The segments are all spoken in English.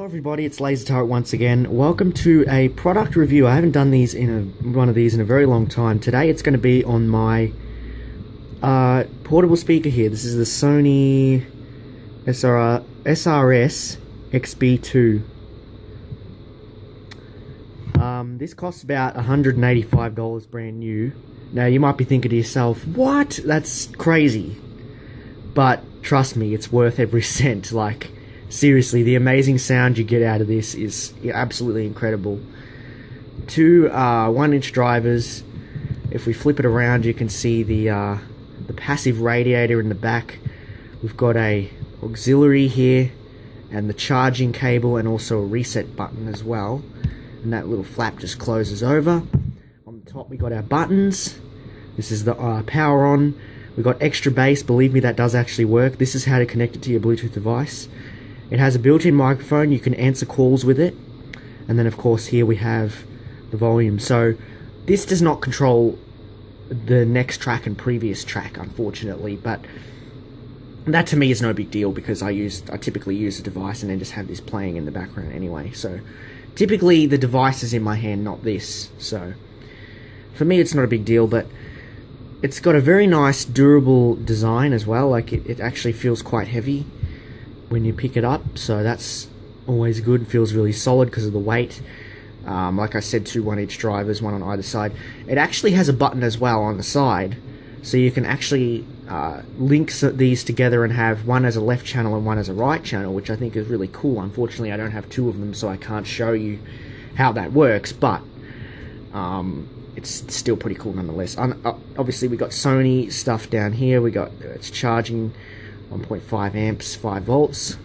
Everybody, it's Lazer Turret once again. Welcome to a product review. I haven't done one of these in a very long time. Today it's going to be on my portable speaker here. This is the Sony SRS XB2. This costs about $185 brand new. Now you might be thinking to yourself, what? That's crazy. But trust me, it's worth every cent. Like, seriously, the amazing sound you get out of this is absolutely incredible. Two 1-inch drivers. If we flip it around, you can see the passive radiator in the back. We've got a auxiliary here, and the charging cable, and also a reset button as well. And that little flap just closes over. On the top, we got our buttons. This is the power on. We've got extra bass. Believe me, that does actually work. This is how to connect it to your Bluetooth device. It has a built-in microphone. You can answer calls with it. And then, of course, here we have the volume. So this does not control the next track and previous track, unfortunately. But that, to me, is no big deal because I typically use the device and then just have this playing in the background anyway. So typically, the device is in my hand, not this. So for me, it's not a big deal, but it's got a very nice, durable design as well. Like, it actually feels quite heavy when you pick it up, so that's always good. It feels really solid because of the weight. Like I said, two 1-inch drivers, one on either side. It actually has a button as well on the side, so you can actually link these together and have one as a left channel and one as a right channel, which I think is really cool. Unfortunately, I don't have two of them, so I can't show you how that works, but it's still pretty cool nonetheless. Obviously, we got Sony stuff down here. We got it's charging 1.5 amps, 5 volts.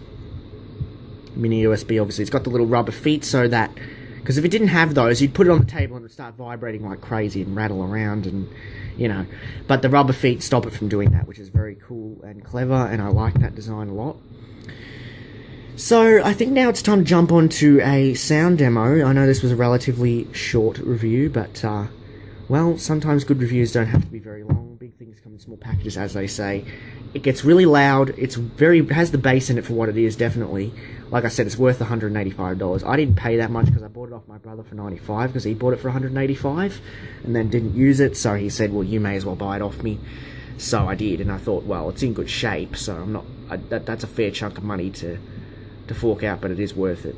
Mini USB, obviously. It's got the little rubber feet so that, because if it didn't have those, you'd put it on the table and it would start vibrating like crazy and rattle around and, you know. But the rubber feet stop it from doing that, which is very cool and clever, and I like that design a lot. So, I think now it's time to jump on to a sound demo. I know this was a relatively short review, but, well, sometimes good reviews don't have to be very long. Big things come in small packages, as they say. It gets really loud. It has the bass in it for what it is, definitely. Like I said, it's worth $185. I didn't pay that much because I bought it off my brother for $95 because he bought it for $185 and then didn't use it. So he said, well, you may as well buy it off me. So I did, and I thought, well, it's in good shape, so I'm not. That's a fair chunk of money to fork out, but it is worth it.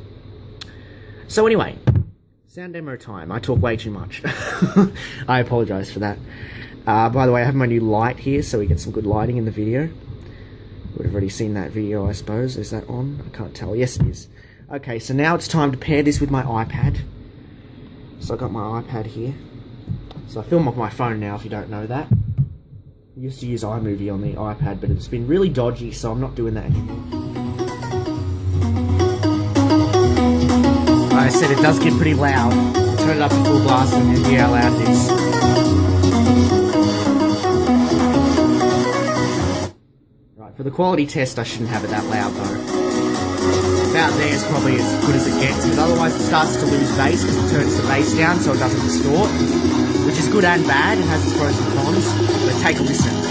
So anyway, sound demo time. I talk way too much. I apologize for that. By the way, I have my new light here, so we get some good lighting in the video. You would have already seen that video, I suppose. Is that on? I can't tell. Yes, it is. Okay, so now it's time to pair this with my iPad. So I got my iPad here. So I film off my phone now, if you don't know that. I used to use iMovie on the iPad, but it's been really dodgy, so I'm not doing that anymore. Like I said, it does get pretty loud. Turn it up to full blast and hear how loud it is. For the quality test, I shouldn't have it that loud though. About there is probably as good as it gets, because otherwise it starts to lose bass because it turns the bass down so it doesn't distort, which is good and bad. It has its pros and cons, but take a listen.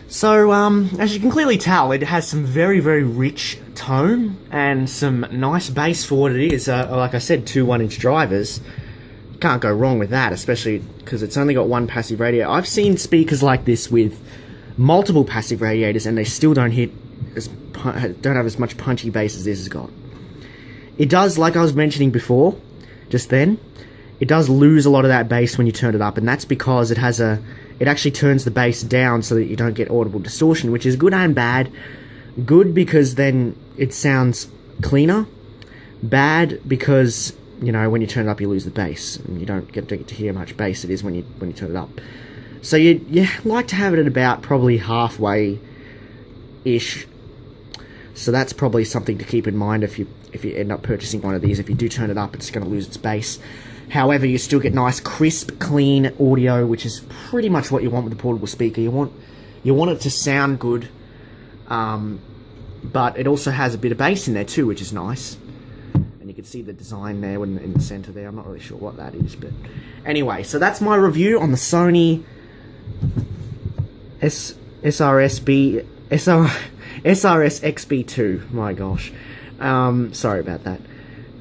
So, as you can clearly tell, it has some very, very rich tone and some nice bass for what it is. Like I said, two 1-inch drivers. Can't go wrong with that, especially because it's only got one passive radiator. I've seen speakers like this with multiple passive radiators and they still don't have as much punchy bass as this has got. It does, like I was mentioning before, just then, it does lose a lot of that bass when you turn it up, and that's because it actually turns the bass down so that you don't get audible distortion, which is good and bad. Good because then it sounds cleaner. Bad because, you know, when you turn it up you lose the bass and you don't get to hear how much bass it is when you turn it up. So you like to have it at about probably halfway-ish. So that's probably something to keep in mind if you're if you end up purchasing one of these. If you do turn it up, it's going to lose its bass. However, you still get nice, crisp, clean audio, which is pretty much what you want with a portable speaker. You want it to sound good, but it also has a bit of bass in there too, which is nice. And you can see the design there in the center there. I'm not really sure what that is, but anyway, so that's my review on the Sony SRS XB2. My gosh. Sorry about that.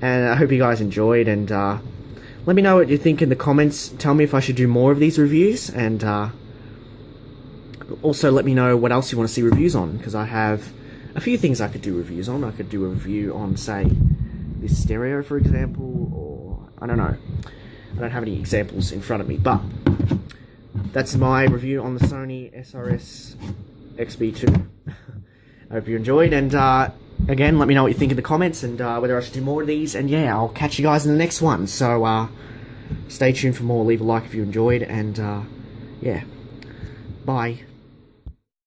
And I hope you guys enjoyed, and let me know what you think in the comments. Tell me if I should do more of these reviews, and also let me know what else you want to see reviews on, because I have a few things I could do reviews on. I could do a review on, say, this stereo, for example, or I don't know. I don't have any examples in front of me, but that's my review on the Sony SRS XB2. I hope you enjoyed, and again, let me know what you think in the comments, and whether I should do more of these, and yeah, I'll catch you guys in the next one. So stay tuned for more, leave a like if you enjoyed, and yeah, bye.